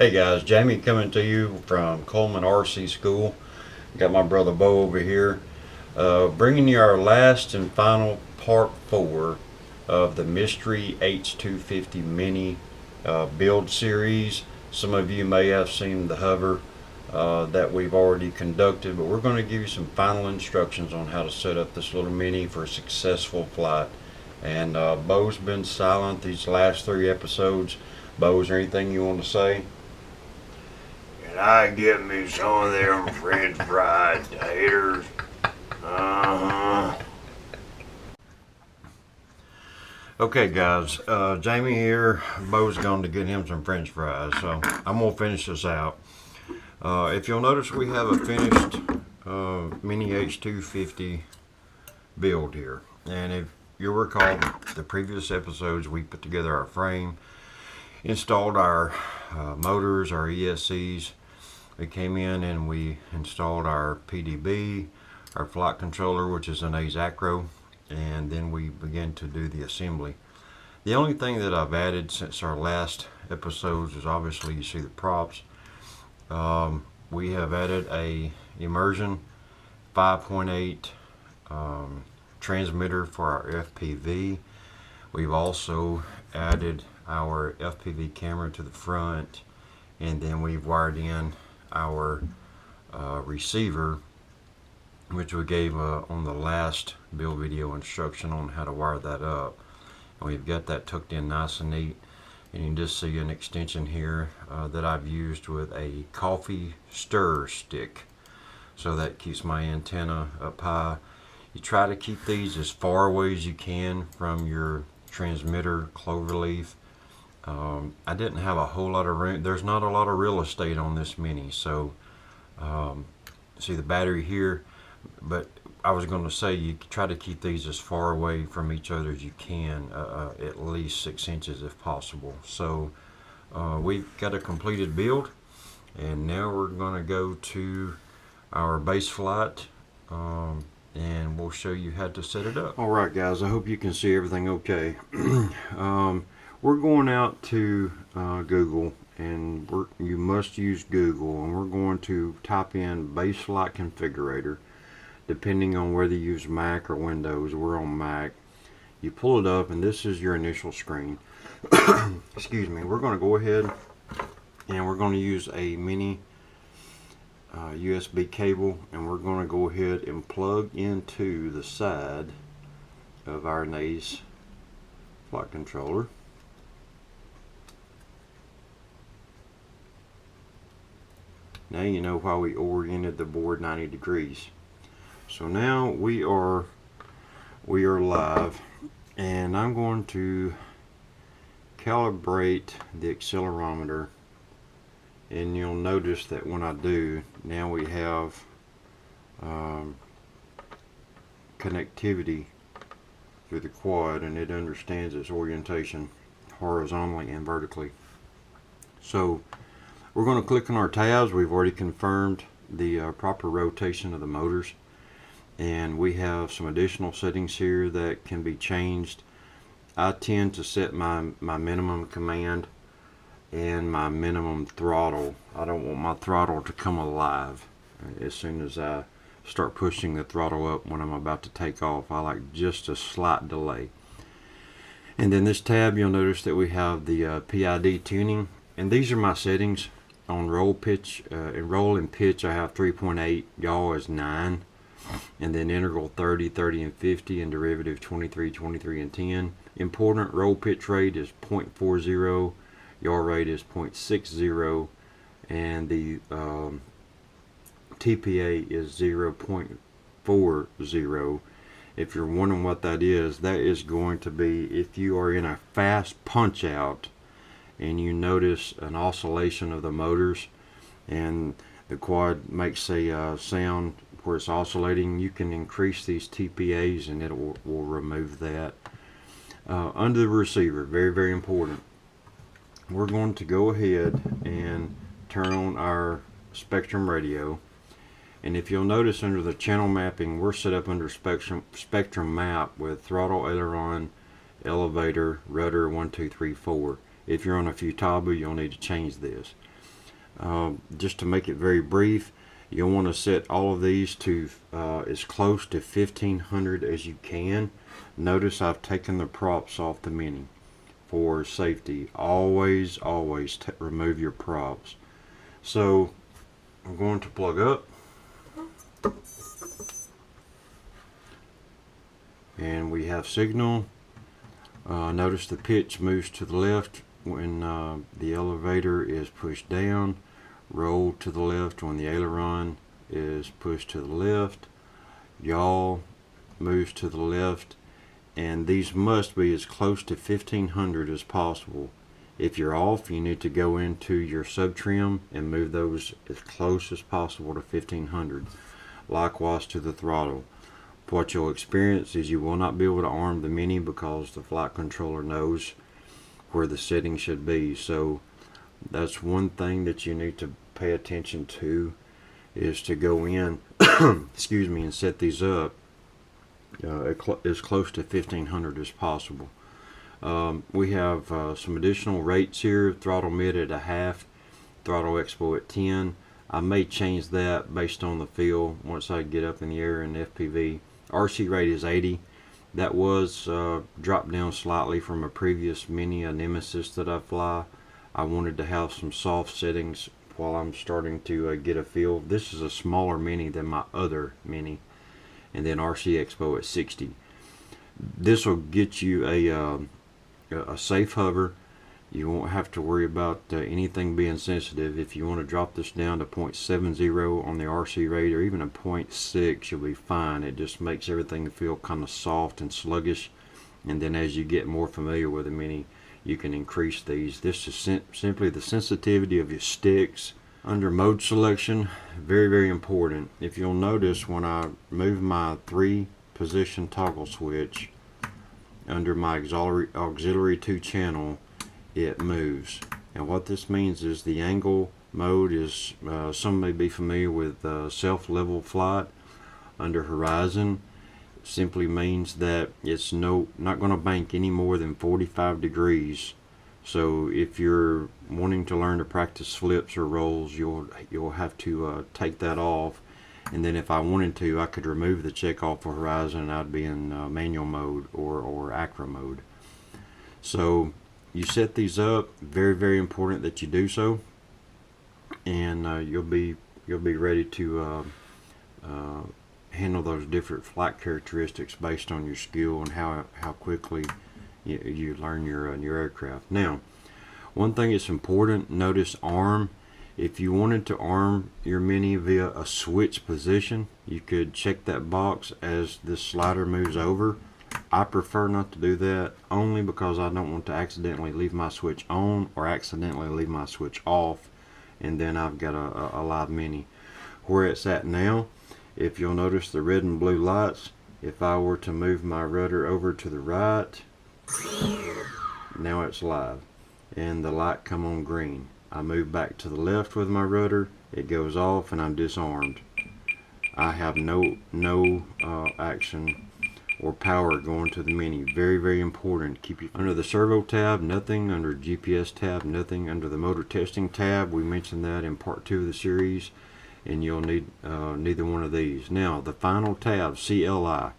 Hey guys, Jamie coming to you from Coleman RC School. Got my brother Bo over here, bringing you our last and final part 4 of the Mystery H250 Mini build series. Some of you may have seen the hover that we've already conducted, but we're going to give you some final instructions on how to set up this little Mini for a successful flight. And Bo's been silent these last 3 episodes. Bo, is there anything you want to say? Can I get me some of them French fried taters? Okay guys, Jamie here. Bo's going to get him some French fries, so I'm going to finish this out. If you'll notice, we have a finished Mini H250 build here. And if you'll recall the previous episodes, we put together our frame, installed our motors, our ESCs. We came in and we installed our PDB, our flight controller, which is an A's Acro, and then we began to do the assembly. The only thing that I've added since our last episodes is obviously you see the props. We have added a immersion 5.8 transmitter for our FPV. We've also added our FPV camera to the front, and then we've wired in our receiver, which we gave on the last build video instruction on how to wire that up. And we've got that tucked in nice and neat, and you can just see an extension here that I've used with a coffee stir stick, so that keeps my antenna up high. You try to keep these as far away as you can from your transmitter cloverleaf. I didn't have a whole lot of room. There's not a lot of real estate on this Mini, so see the battery here, but I was going to say you try to keep these as far away from each other as you can, at least 6 inches if possible. So we've got a completed build, and now we're going to go to our base flight, and we'll show you how to set it up. Alright guys, I hope you can see everything okay. We're going out to Google, and you must use Google, and we're going to type in base flight configurator, depending on whether you use Mac or Windows. We're on Mac. You pull it up, and this is your initial screen. Excuse me. We're going to go ahead and we're going to use a mini USB cable, and we're going to go ahead and plug into the side of our A's flight controller. Now you know why we oriented the board 90 degrees. So now we are live, and I'm going to calibrate the accelerometer, and you'll notice that when I do, now we have connectivity through the quad, and it understands its orientation horizontally and vertically. So we're going to click on our tabs. We've already confirmed the proper rotation of the motors, and we have some additional settings here that can be changed. I tend to set my minimum command and my minimum throttle. I don't want my throttle to come alive as soon as I start pushing the throttle up when I'm about to take off. I like just a slight delay. And then this tab, you'll notice that we have the PID tuning, and these are my settings. On roll pitch, roll and pitch, I have 3.8, yaw is 9, and then integral 30, 30, and 50, and derivative 23, 23, and 10. Important roll pitch rate is 0.40, yaw rate is 0.60, and the TPA is 0.40. If you're wondering what that is going to be if you are in a fast punch out and you notice an oscillation of the motors and the quad makes a sound where it's oscillating. You can increase these TPAs and it will remove that. Under the receiver, very, very important, we're going to go ahead and turn on our Spectrum radio. And if you'll notice, under the channel mapping, we're set up under Spectrum map with throttle, aileron, elevator, rudder, 1, 2, 3, 4. If you're on a Futaba, you'll need to change this. Just to make it very brief, you'll want to set all of these to as close to 1500 as you can. Notice I've taken the props off the Mini for safety. Always remove your props. So I'm going to plug up, and we have signal. Notice the pitch moves to the left when the elevator is pushed down, roll to the left when the aileron is pushed to the left, yaw moves to the left, and these must be as close to 1500 as possible. If you're off, you need to go into your sub trim and move those as close as possible to 1500. Likewise to the throttle. What you'll experience is you will not be able to arm the Mini because the flight controller knows where the setting should be. So that's one thing that you need to pay attention to, is to go in excuse me, and set these up as close to 1500 as possible. We have some additional rates here. Throttle mid at 1/2, throttle expo at 10. I may change that based on the feel once I get up in the air in FPV. RC rate is 80. That was dropped down slightly from a previous Mini, a Nemesis that I fly. I wanted to have some soft settings while I'm starting to get a feel. This is a smaller Mini than my other Mini. And then RC Expo at 60. This will get you a safe hover. You won't have to worry about anything being sensitive. If you want to drop this down to 0.70 on the RC rate, or even a 0.6, you'll be fine. It just makes everything feel kind of soft and sluggish. And then as you get more familiar with the Mini, you can increase these. This is simply the sensitivity of your sticks. Under mode selection, very important. If you'll notice, when I move my 3-position toggle switch under my auxiliary 2 channel, it moves. And what this means is the angle mode is, some may be familiar with self-level flight. Under horizon, simply means that it's not going to bank any more than 45 degrees. So if you're wanting to learn to practice flips or rolls, you'll have to take that off. And then if I wanted to, I could remove the check off for horizon, and I'd be in manual mode or acro mode. So you set these up. Very important that you do so, and you'll be ready to handle those different flight characteristics based on your skill and how quickly you learn your aircraft. Now, one thing that's important, notice arm. If you wanted to arm your Mini via a switch position, you could check that box as this slider moves over. I prefer not to do that, only because I don't want to accidentally leave my switch on or accidentally leave my switch off, and then I've got a live Mini. Where it's at now, if you'll notice the red and blue lights, if I were to move my rudder over to the right, now it's live and the light come on green. I move back to the left with my rudder, it goes off and I'm disarmed. I have no action or power going to the Mini. Very important. Keep you under the servo tab, nothing under GPS tab, nothing under the motor testing tab. We mentioned that in part 2 of the series, and you'll need neither one of these. Now the final tab, CLI.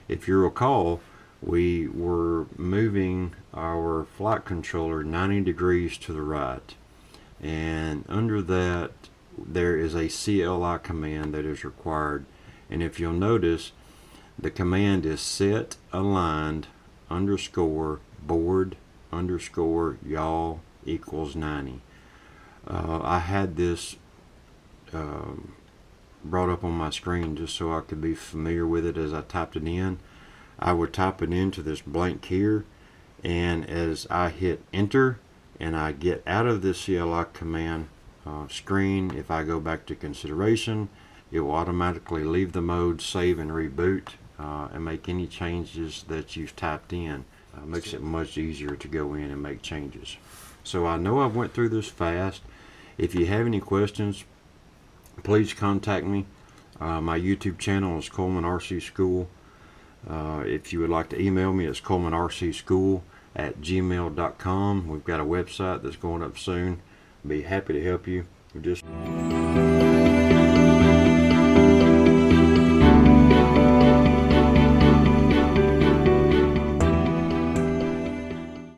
If you recall, we were moving our flight controller 90 degrees to the right, and under that there is a CLI command that is required. And if you'll notice, the command is set aligned underscore board underscore yaw equals 90. I had this brought up on my screen just so I could be familiar with it as I typed it in. I would type it into this blank here, and as I hit enter and I get out of this CLI command screen, if I go back to consideration, it will automatically leave the mode, save and reboot, and make any changes that you've typed in. Makes it much easier to go in and make changes. So I know I went through this fast. If you have any questions, please contact me. My YouTube channel is Coleman RC School. If you would like to email me, it's colemanrcschool@gmail.com. We've got a website that's going up soon. Be happy to help you. We just